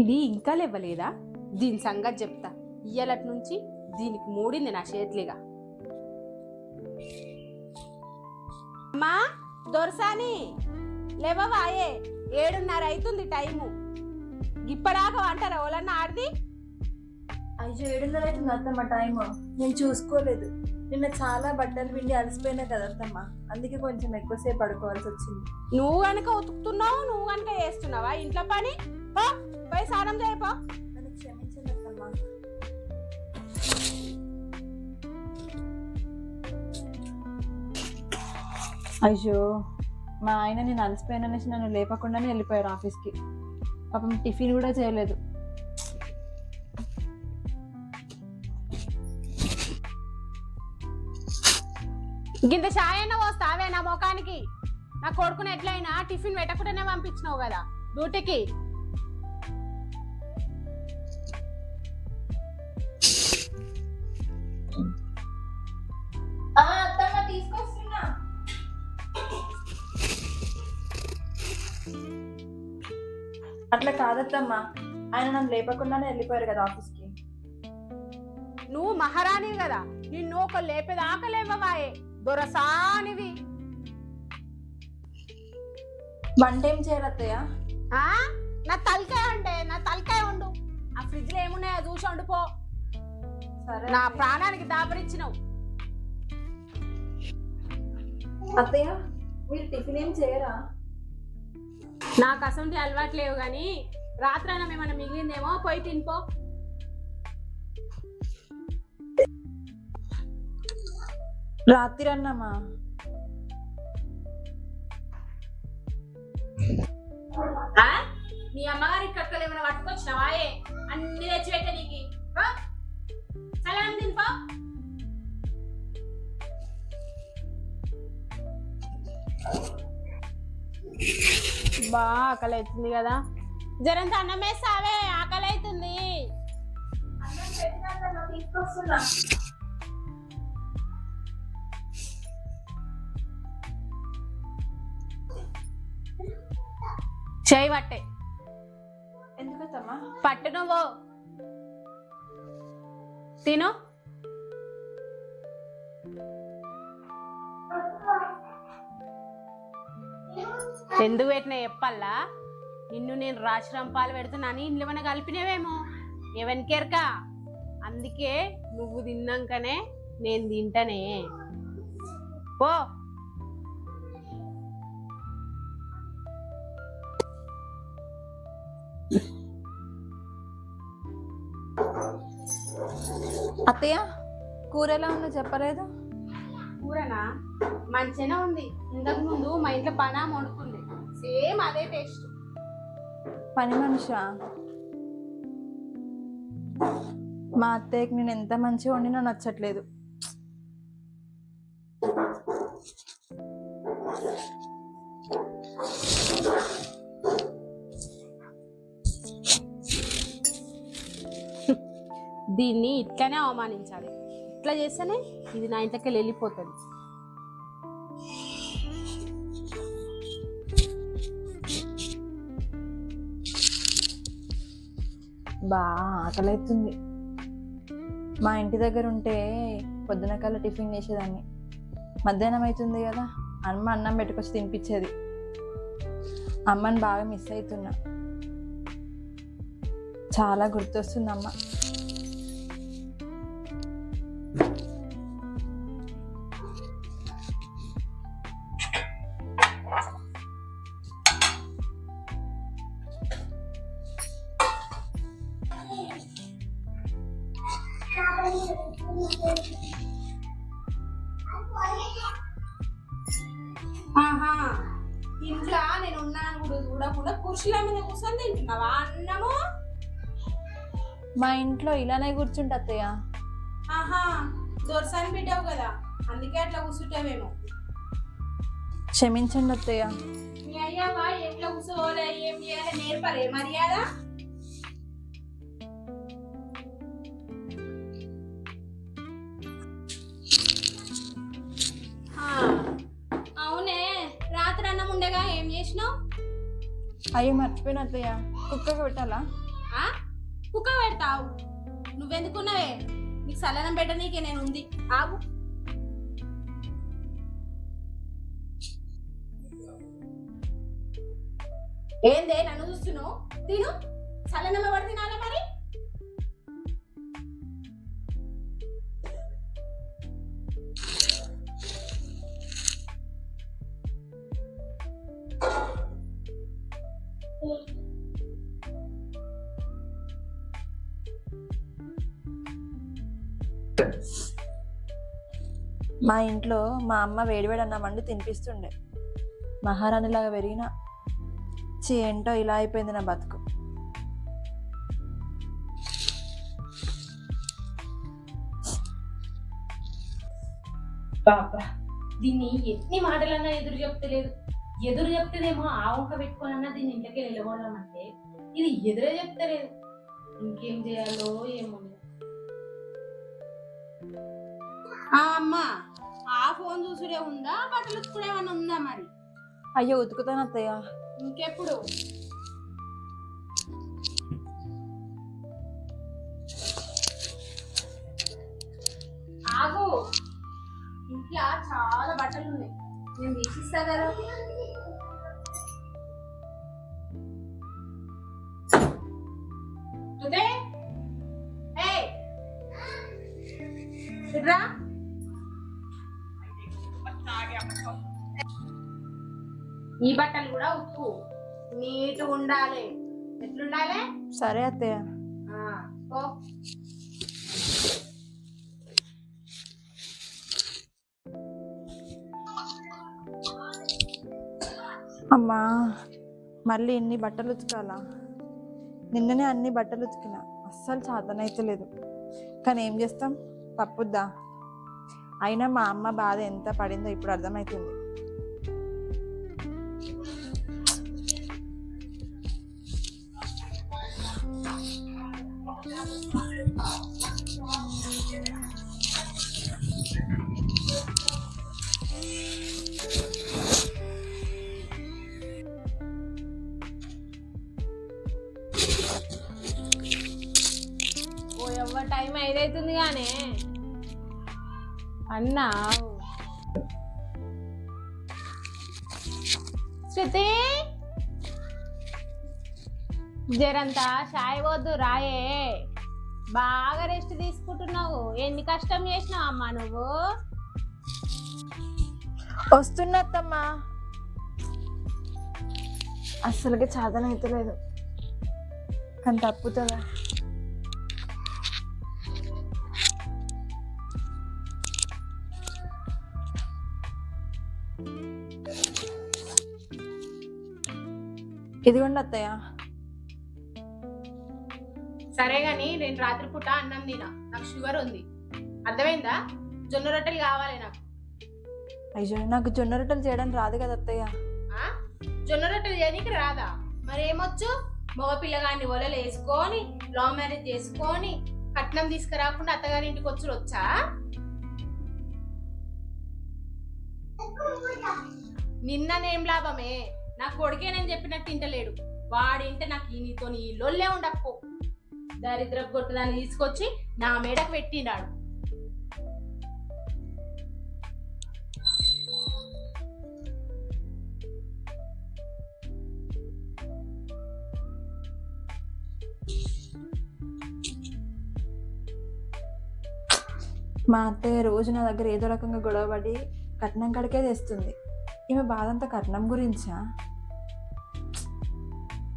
ఇది ఇంకా లేవలేదా? దీని సంగతి చెప్తా. ఇయ్యాలటి నుంచి దీనికి మూడింది నా చేతులేగా. అమ్మా దొరసాని లేవవాయే, 7:30 అవుతుంది టైము. ఇప్పడాక అంటారా ఓలన్నా ఆడిది? అయ్యో 7:30 అవుతుంది అత్తమ్మ టైం. నేను చూసుకోలేదు. నిన్న చాలా బట్టలు పిండి అలసిపోయినా కదా అత్తమ్మ, అందుకే కొంచెం ఎక్కువసేపు పడుకోవాల్సి వచ్చింది. నువ్వు కనుక ఉతుకుతున్నావు, నువ్వు కనుక చేస్తున్నావా ఇంట్లో పని? పోయి స్నానం చేయపో. నన్ను క్షమించండి అత్తమ్మ. అయ్యో మా ఆయన నేను అలసిపోయాననేసి నన్ను లేపకుండానే వెళ్ళిపోయారు ఆఫీస్కి. పాపం టిఫిన్ కూడా చేయలేదు. గింత చాయ్ అయినా పోస్తావే నా ముఖానికి? నా కొడుకుని ఎట్లయినా టిఫిన్ పెట్టకుండానే పంపించినావు కదా డ్యూటీకి. తీసుకొస్తున్నా. అట్లా కాదత్తమ్మా, ఆయన నన్ను లేపకుండానే వెళ్ళిపోయారు కదా ఆఫీస్కి. నువ్వు మహారాణివి కదా, నిన్ను ఒక లేపేదాకా లేవవాయే దొరసానివి. వంట ఏం చేయాలత్తయ్య? నా తలకాయ అంటే నా తలకాయ ఉండు. ఆ ఫ్రిడ్జ్ లో ఏమున్నాయో చూసి వండుపో. సరే. నా ప్రాణానికి దాపరిచ్చినావు. అత్తయ్య మీరు టిఫిన్ ఏం చేయరా? నాకు అసలు అలవాటు లేవు గాని రాత్రైనా మేమన్నా మిగిలిందేమో పోయి తినిపో. రాత్రి అన్నమా? నీ అమ్మగారి కక్కలు ఏమైనా పట్టుకొచ్చినావాయే? అన్ని తెచ్చిపెట్టే నీకు. సలాం తినిపో. బా ఆకలి అవుతుంది కదా, జరంత అన్నం వేస్తావే, ఆకలి అవుతుంది. తీసుకొస్తున్నా. చేయి పట్టే. ఎందుకత్తమ్మా? పట్టు నువ్వు తిను. ఎందుకు పెట్టినా చెప్పల్లా? నిన్ను నేను రాశిరంపాలు పెడుతున్నాను, ఇంట్లో ఏమైనా కలిపినవేమో ఎవరికేరక. అందుకే నువ్వు తిన్నాకనే నేను తింటానే. పో. అత్తయ్య కూర ఎలా ఉందో చెప్పలేదు. కూరనా? మంచిగానే ఉంది. ఇంతకు ముందు మా ఇంట్లో పనా వండుకుంది, సేమ్ అదే టేస్ట్. పని మనిషా? మా అత్తయ్యకి నేను ఎంత మంచిగా వండినా నచ్చట్లేదు. దీన్ని ఇట్లానే అవమానించాలి. ఇట్లా చేస్తేనే ఇది నా ఇంట్లోకి వెళ్ళిపోతుంది. బా ఆకలైతుంది. మా ఇంటి దగ్గర ఉంటే పొద్దున కల్లా టిఫిన్ చేసేదాన్ని. మధ్యాహ్నం అవుతుంది కదా, అమ్మ అన్నం పెట్టుకొచ్చి తినిపించేది. అమ్మని బాగా మిస్ అవుతున్నా. చాలా గుర్తొస్తుంది అమ్మ. ఆహా, ఇంట్లో నేను ఉన్నాను కూడా చూడకుండా కుర్చీల మీద కూర్చొని తింటున్నావా అన్నము? మా ఇంట్లో ఇలానే కూర్చుంటా అత్తయ్య. ఆహా, దొరసాని బిడ్డవు కదా, అందుకే అట్లా కూర్చుంటావేమో. క్షమించండి అత్తయ్య. మీ అయ్యావా ఎట్లా కూర్చోవాలి, ఏం చేయాలి నేర్పలే మర్యాద? అవునే, రాత్రి అన్నం ఉండగా ఏం చేసినావు? అయ్యో మర్చిపోయిన అత్తయ్య, కుక్కకి పెట్టాలా? కుక్క పెడతావు నువ్వెందుకున్నావే నీకు సల్లనం పెట్టనీకే నేను ఉంది ఆగు ఏందే నన్ను చూస్తున్నావు తిను సల్లనమ్మ పడి తినాలా మరి మా ఇంట్లో మా అమ్మ వేడివేడి అన్నం వండి తినిపిస్తుండే. మహారాణిలాగా పెరిగిన ఏంటో ఇలా అయిపోయింది నా బతుకు. బాబా దీన్ని ఎన్ని మాటలన్నా ఎదురు చెప్తలేదు. ఎదురు చెప్తేనేమో ఆ వంక పెట్టుకోనన్నా దీన్ని ఇంట్లోకి వెళ్ళగొడదామంటే ఇది ఎదురే చెప్తలేదు. ఇంకేం చేయాలో ఏమో. అమ్మా ఆ ఫోన్ చూసుడే ఉందా బట్టలు ఉతుకుడే ఏమన్నా ఉందా మరి? అయ్యో ఉతుకుతాను అత్తయ్య. ఇంకెప్పుడు? ఆగు ఇంట్లో చాలా బట్టలు ఉన్నాయి నేను తీసిస్తా కదా. రా ఈ బట్టలు కూడా ఉప్పు నీట్ ఉండాలి. ఎట్లుండాలి? సరే అత్తయ్య. అమ్మా మళ్ళీ ఇన్ని బట్టలు ఉతకాలా? నిన్ననే అన్ని బట్టలు ఉతికిన, అస్సలు చాతనైతే లేదు. కానీ ఏం చేస్తాం, తప్పుద్దా? అయినా మా అమ్మ బాధ ఎంత పడిందో ఇప్పుడు అర్థమవుతుంది. టైం 5 అవుతుంది గానే అన్నా. శృతి జరంతా చాయ్ వద్దు రాయే. బాగా రెస్ట్ తీసుకుంటున్నావు. ఎన్ని కష్టం చేసినావు అమ్మా నువ్వు? వస్తున్నత్తమ్మా. అస్సలుగా చాతనైతే లేదు, కానీ తప్పుతుందా? ఇదిగోండి అత్తయ్య. సరే గాని నేను రాత్రిపూట అన్నం తినా, నాకు షుగర్ ఉంది అర్థమైందా? జొన్న రొట్టెలు కావాలి నాకు. అయ్యో నాకు జొన్న రొట్టెలు చేయడం రాదు కదా అత్తయ్య. జొన్న రొట్టెలు చేయడానికి రాదా? మరి ఏమొచ్చు? మగ పిల్లగాన్ని ఒలలు వేసుకొని లవ్ మ్యారేజ్ చేసుకొని కట్నం తీసుకురాకుండా అత్తగారి ఇంటికి వచ్చుడు వచ్చా? నిన్ననేం లాభమే? నా కొడుకే నేను చెప్పినట్టు ఇంటలేడు. వాడింటే నాకు నీతో నీ లొల్లే ఉండకపో. దరిద్ర కొట్టుదాన్ని తీసుకొచ్చి నా మేడకు పెట్టినాడు. మా అత్తయ్య రోజు నా దగ్గర ఏదో రకంగా గొడవపడి కట్నం కడికే తెస్తుంది. ఈమె బాధ అంతా కట్నం గురించా?